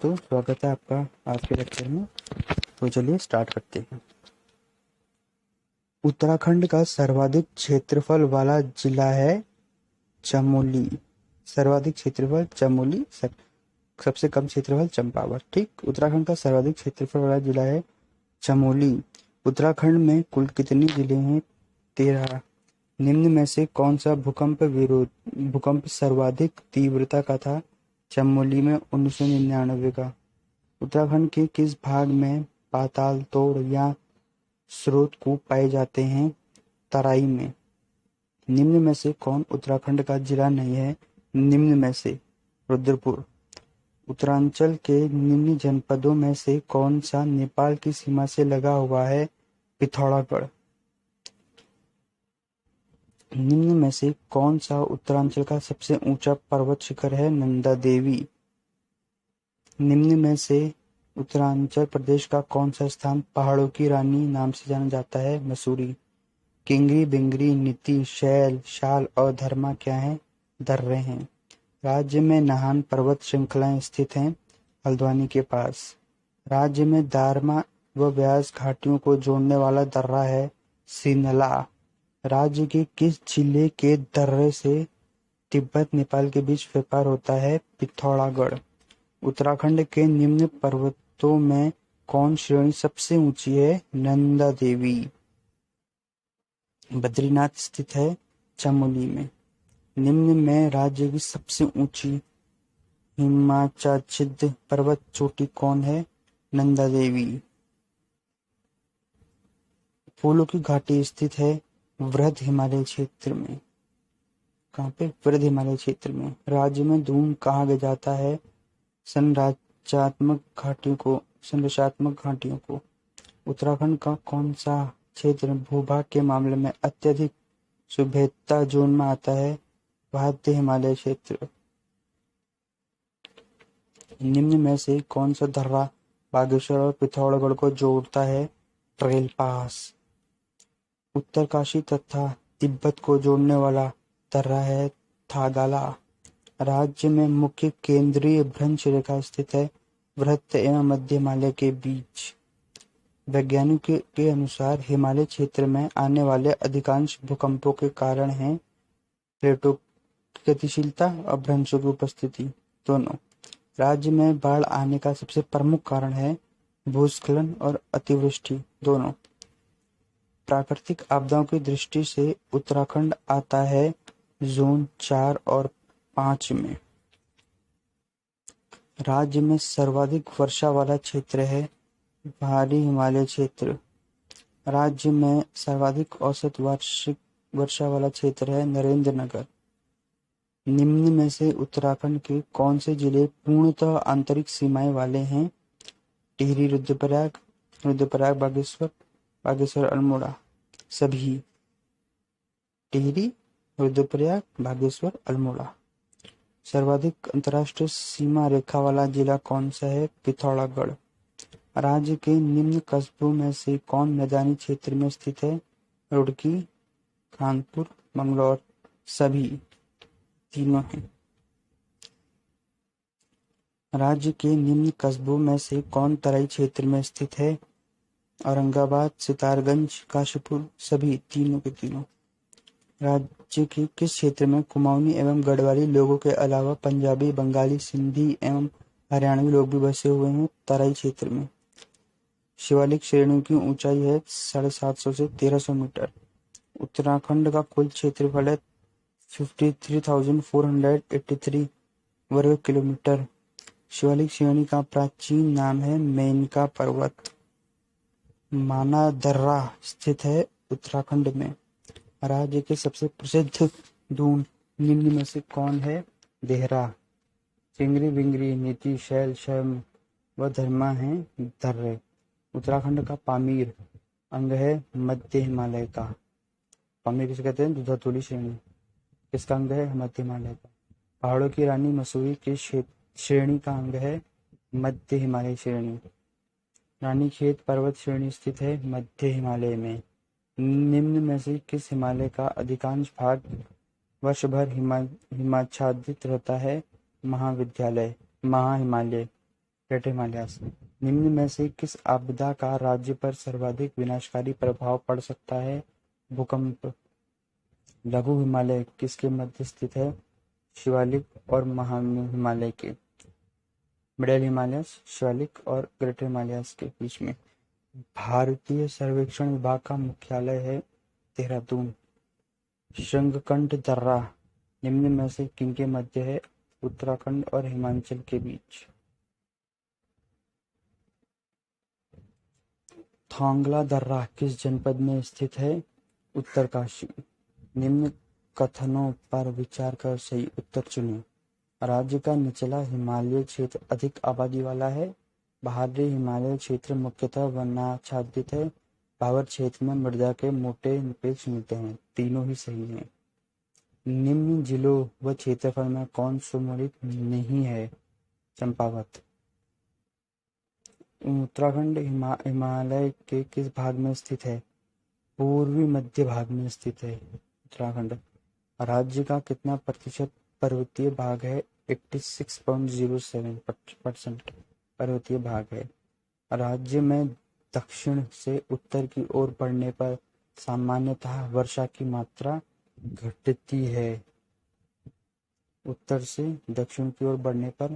दोस्तों, स्वागत है आपका आज के लेक्चर में। तो चलिए स्टार्ट करते हैं। उत्तराखंड का सर्वाधिक क्षेत्रफल वाला जिला है चमोली। सर्वाधिक क्षेत्रफल चमोली, सबसे कम क्षेत्रफल चंपावत। ठीक, उत्तराखंड का सर्वाधिक क्षेत्रफल वाला जिला है चमोली। उत्तराखंड में कुल कितने जिले हैं? 13। निम्न में से कौन सा भूकंप सर्वाधिक तीव्रता का था? चमोली में 1999 का। उत्तराखंड के किस भाग में पाताल तोड़ या स्रोत कूप पाए जाते हैं? तराई में। निम्न में से कौन उत्तराखंड का जिला नहीं है? निम्न में से रुद्रपुर। उत्तरांचल के निम्न जनपदों में से कौन सा नेपाल की सीमा से लगा हुआ है? पिथौरागढ़। निम्न में से कौन सा उत्तरांचल का सबसे ऊंचा पर्वत शिखर है? नंदा देवी। निम्न में से उत्तरांचल प्रदेश का कौन सा स्थान पहाड़ों की रानी नाम से जाना जाता है? मसूरी। किंगरी, बिंगरी, नीति, शैल, शाल और धर्मा क्या हैं? दर्रे हैं। राज्य में नाहन पर्वत श्रृंखलाएं स्थित हैं हल्द्वानी के पास। राज्य में दारमा व ब्यास घाटियों को जोड़ने वाला दर्रा है सिनला। राज्य के किस जिले के दर्रे से तिब्बत नेपाल के बीच व्यापार होता है? पिथौरागढ़। उत्तराखंड के निम्न पर्वतों में कौन श्रेणी सबसे ऊंची है? नंदा देवी। बद्रीनाथ स्थित है चमोली में। निम्न में राज्य की सबसे ऊंची हिमाच्छादित पर्वत चोटी कौन है? नंदा देवी। फूलों की घाटी स्थित है वृहद हिमालय क्षेत्र में। कहाँ पे? वृहद हिमालय क्षेत्र में। राज्य में धूम कहा जाता है? संरचनात्मक घाटियों को। उत्तराखंड का कौन सा क्षेत्र भूभाग के मामले में अत्यधिक सुभेद्यता जोन में आता है? वाद्य हिमालय क्षेत्र। निम्न में से कौन सा दर्रा बागेश्वर और पिथौरागढ़ को जोड़ता है? ट्रेल पास। उत्तरकाशी तथा तिब्बत को जोड़ने वाला दर्रा है थागाला। राज्य में मुख्य केंद्रीय भ्रंश रेखा स्थित है वृहद एवं मध्य हिमालय के बीच। वैज्ञानिकों के अनुसार हिमालय क्षेत्र में आने वाले अधिकांश भूकंपों के कारण हैं प्लेटों की गतिशीलता और भ्रंशों की उपस्थिति दोनों। राज्य में बाढ़ आने का सबसे प्रमुख कारण है भूस्खलन और अतिवृष्टि दोनों। प्राकृतिक आपदाओं की दृष्टि से उत्तराखंड आता है जोन 4 और 5 में। राज्य में सर्वाधिक वर्षा वाला क्षेत्र है भारी हिमालय क्षेत्र। राज्य में सर्वाधिक औसत वार्षिक वर्षा वाला क्षेत्र है नरेंद्र नगर। निम्न में से उत्तराखंड के कौन से जिले पूर्णतः आंतरिक सीमाएं वाले हैं? टिहरी, रुद्रप्रयाग, बागेश्वर अल्मोड़ा। सभी। टिहरी, रुद्रप्रयाग, बागेश्वर, अल्मोड़ा। सर्वाधिक अंतर्राष्ट्रीय सीमा रेखा वाला जिला कौन सा है? पिथौरागढ़। राज्य के निम्न कस्बों में से कौन मैदानी क्षेत्र में स्थित है? रुड़की, कानपुर, मंगलौर। सभी तीनों हैं। राज्य के निम्न कस्बों में से कौन तराई क्षेत्र में स्थित है? औरंगाबाद, सितारगंज, काशीपुर। सभी तीनों के तीनों। राज्य के किस क्षेत्र में कुमाऊनी एवं गढ़वाली लोगों के अलावा पंजाबी, बंगाली, सिंधी एवं हरियाणवी लोग भी बसे हुए हैं? तराई क्षेत्र में। शिवालिक श्रेणियों की ऊंचाई है 750 से 1300 मीटर। उत्तराखंड का कुल क्षेत्रफल है 53,483 वर्ग किलोमीटर। शिवालिक श्रेणी का प्राचीन नाम है मेनका पर्वत। माना दर्रा स्थित है उत्तराखंड में। राज्य के सबसे प्रसिद्ध दून निम्न में से कौन है? देहरा। चिंगरी, बिंगरी, नीति, शैल, शर्म व धर्मा हैं दर्रे। उत्तराखंड का पामीर अंग है मध्य हिमालय का। पामीर किसे कहते हैं? धतूरी श्रेणी। किसका अंग है? मध्य हिमालय का। पहाड़ों की रानी मसूरी की श्रेणी का अंग है मध्य हिमालय श्रेणी। रानीखेत पर्वत श्रेणी स्थित है मध्य हिमालय में। निम्न में से किस हिमालय का अधिकांश भाग वर्ष भर हिमाच्छादित रहता है? महा हिमालय। ग्रेट हिमालयास। निम्न में से किस आपदा का राज्य पर सर्वाधिक विनाशकारी प्रभाव पड़ सकता है? भूकंप। लघु हिमालय किसके मध्य स्थित है? शिवालिक और महा हिमालय के। मिडिल हिमालयस, शिवालिक और ग्रेटर हिमालयस के बीच में। भारतीय सर्वेक्षण विभाग का मुख्यालय है देहरादून। शृंगकंड दर्रा निम्न में से किनके मध्य है? उत्तराखंड और हिमाचल के बीच। थांगला दर्रा किस जनपद में स्थित है? उत्तरकाशी। निम्न कथनों पर विचार कर सही उत्तर चुनें। राज्य का निचला हिमालय क्षेत्र अधिक आबादी वाला है। बाहरी हिमालय क्षेत्र मुख्यतः वनाच्छादित है। भावर क्षेत्र में मृदा के मोटे निपेक्ष मिलते हैं। तीनों ही सही हैं। निम्न जिलों व क्षेत्रफल में कौन सम्मिलित नहीं है? चंपावत। उत्तराखंड हिमालय के किस भाग में स्थित है? पूर्वी मध्य भाग में स्थित है उत्तराखंड। राज्य का कितना प्रतिशत पर्वतीय भाग है? 86.07% पर्वतीय भाग है। राज्य में दक्षिण से उत्तर की ओर बढ़ने पर सामान्यतः वर्षा की मात्रा घटती है। उत्तर से दक्षिण की ओर बढ़ने पर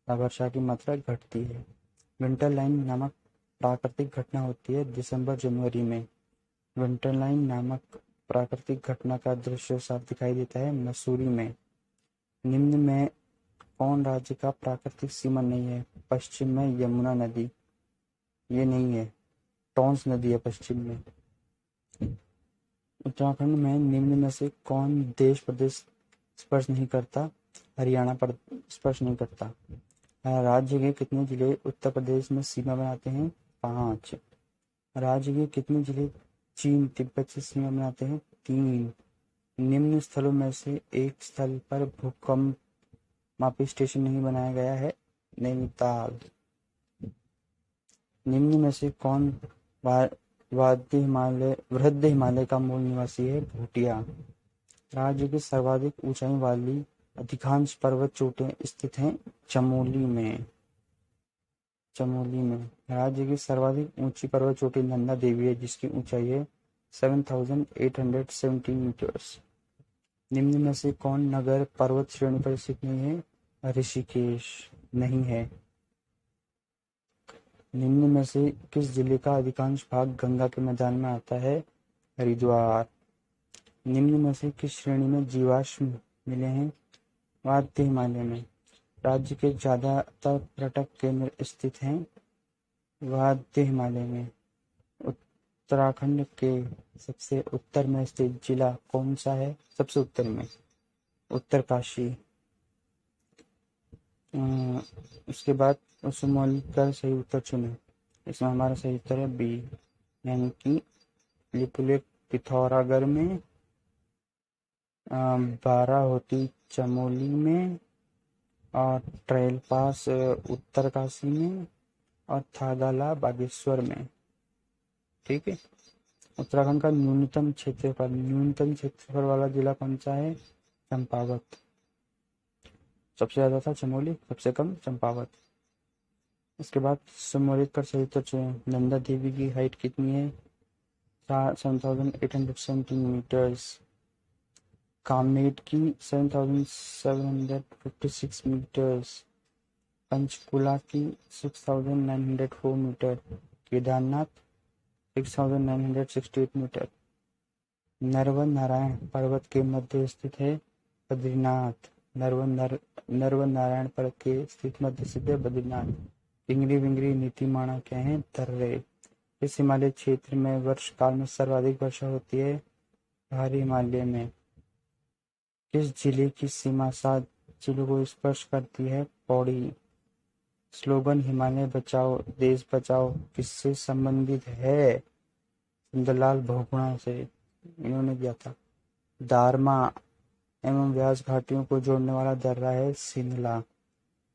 वर्षा की मात्रा घटती है। विंटर लाइन नामक प्राकृतिक घटना होती है दिसंबर जनवरी में। विंटर लाइन नामक प्राकृतिक घटना का दृश्य साफ दिखाई देता है मसूरी में। निम्न में कौन राज्य का प्राकृतिक सीमा नहीं है? पश्चिम में यमुना नदी, ये नहीं है। टॉन्स नदी है पश्चिम में। उत्तराखंड में निम्न में से कौन देश प्रदेश स्पर्श नहीं करता? हरियाणा पर स्पर्श नहीं करता। राज्य के कितने जिले उत्तर प्रदेश में सीमा बनाते हैं? 5। राज्य के कितने जिले चीन तिब्बत से सीमा बनाते हैं? 3। निम्न स्थलों में से एक स्थल पर भूकंप मापी स्टेशन नहीं बनाया गया है? नैनीताल। निम्न में से कौन वृद्ध हिमालय का मूल निवासी है? भूटिया। राज्य की सर्वाधिक ऊंचाई वाली अधिकांश पर्वत चोटें स्थित हैं चमोली में। राज्य की सर्वाधिक ऊंची पर्वत चोटी नंदा देवी है जिसकी ऊंचाई है 7,817 मीटर्स। निम्न में से कौन नगर पर्वत श्रेणी पर स्थित नहीं है? ऋषिकेश नहीं है। निम्न में से किस जिले का अधिकांश भाग गंगा के मैदान में आता है? हरिद्वार। निम्न में से किस श्रेणी में जीवाश्म मिले हैं? वाद्य हिमालय में। राज्य के ज्यादातर पर्यटक केंद्र स्थित हैं वाद्य हिमालय में। उत्तराखंड के सबसे उत्तर में स्थित जिला कौन सा है? सबसे उत्तर में उत्तरकाशी। उसके बाद उसमौली का सही उत्तर चुने। इसमें हमारा सही उत्तर है बी, यानी कि लिपुलेख पिथौरागढ़ में, बाराहोती चमोली में, और ट्रेल पास उत्तरकाशी में, और थागाला बागेश्वर में। ठीक है। उत्तराखंड का न्यूनतम क्षेत्रफल वाला जिला कौन सा है? चंपावत। सबसे ज्यादा था चमोली, सबसे कम चंपावत। इसके बाद सम्मिलित कर सही उत्तर चुनें। नंदा देवी की हाइट कितनी है? 7,817 मीटर्स। कामेट की 7,756 मीटर्स। पंचकुला की 6,904 मीटर। केदारनाथ 6,968 मीटर। नर्मद नारायण पर्वत के मध्य स्थित है बद्रीनाथ। नर्मद नारायण पर्वत के स्थित मध्य स्थित है बद्रीनाथ। पिंगरी विंगरी नीतिमाणा क्या है? दर्रे। इस हिमालय क्षेत्र में वर्ष काल में सर्वाधिक वर्षा होती है भारी हिमालय में। किस जिले की सीमा 7 जिलों को स्पर्श करती है? पौड़ी। स्लोगन हिमालय बचाओ देश बचाओ किससे संबंधित है? सुंदरलाल बहुगुणा से इन्होंने दिया था। दारमा एवं व्यास घाटियों को जोड़ने वाला दर्रा है सिंगला।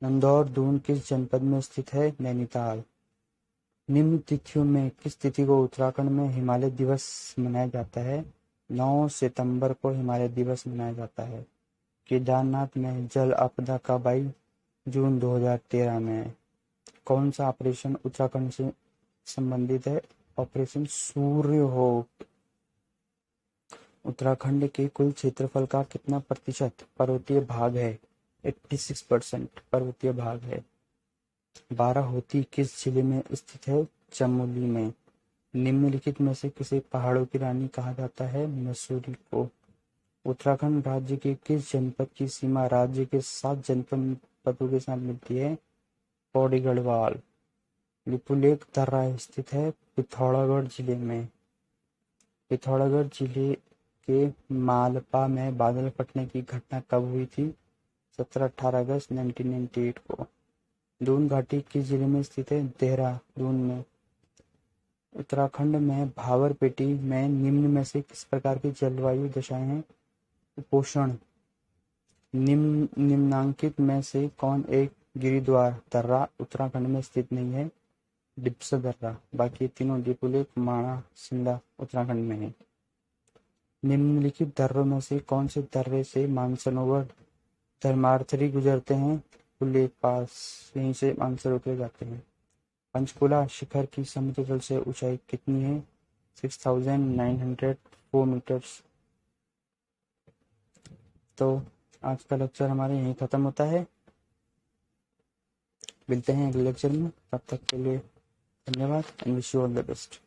नंदौर दून किस जनपद में स्थित है? नैनीताल। निम्न तिथियों में किस तिथि को उत्तराखंड में हिमालय दिवस मनाया जाता है? 9 सितंबर को हिमालय दिवस मनाया जाता है। केदारनाथ में जल आपदा कब आई? जून 2013 में। कौन सा ऑपरेशन उत्तराखंड से संबंधित है? ऑपरेशन सूर्य हो। उत्तराखंड के कुल क्षेत्रफल का कितना प्रतिशत पर्वतीय भाग है? 86% पर्वतीय भाग है। बाराहोती किस जिले में स्थित है? चमोली में। निम्नलिखित में से किसे पहाड़ों की रानी कहा जाता है? मसूरी को। उत्तराखंड राज्य के किस जनपद की सीमा राज्य के 7 जनपदों के साथ मिलती है? पौड़ी गढ़वाल। लिपुलेख दर्रा स्थित है पिथौरागढ़ जिले में। पिथौरागढ़ जिले के मालपा में बादल फटने की घटना कब हुई थी? 17-18 अगस्त 1998 को। दून घाटी किस जिले में स्थित है? देहरादून में। उत्तराखंड में भावर पेटी में निम्न में से किस प्रकार की जलवायु दशाएं हैं? उपोष्ण। निम्नांकित में से कौन एक गिरिद्वार दर्रा उत्तराखंड में स्थित नहीं है? डिप्सा दर्रा। बाकी तीनों लिपुलेख, माणा, शिमला उत्तराखंड में है। निम्नलिखित दर्रों में से कौन से दर्रे से मानसरोवर धर्मार्थरी गुजरते हैं? उल्लेख पास, यहीं से मानसरोवर उतरे जाते हैं। पंचकुला शिखर की समुद्र तल से ऊंचाई कितनी है? 6904 मीटर्स। तो आज का लेक्चर हमारे यहीं खत्म होता है। मिलते हैं अगले लेक्चर में, तब तक के लिए धन्यवाद and wish you all the best.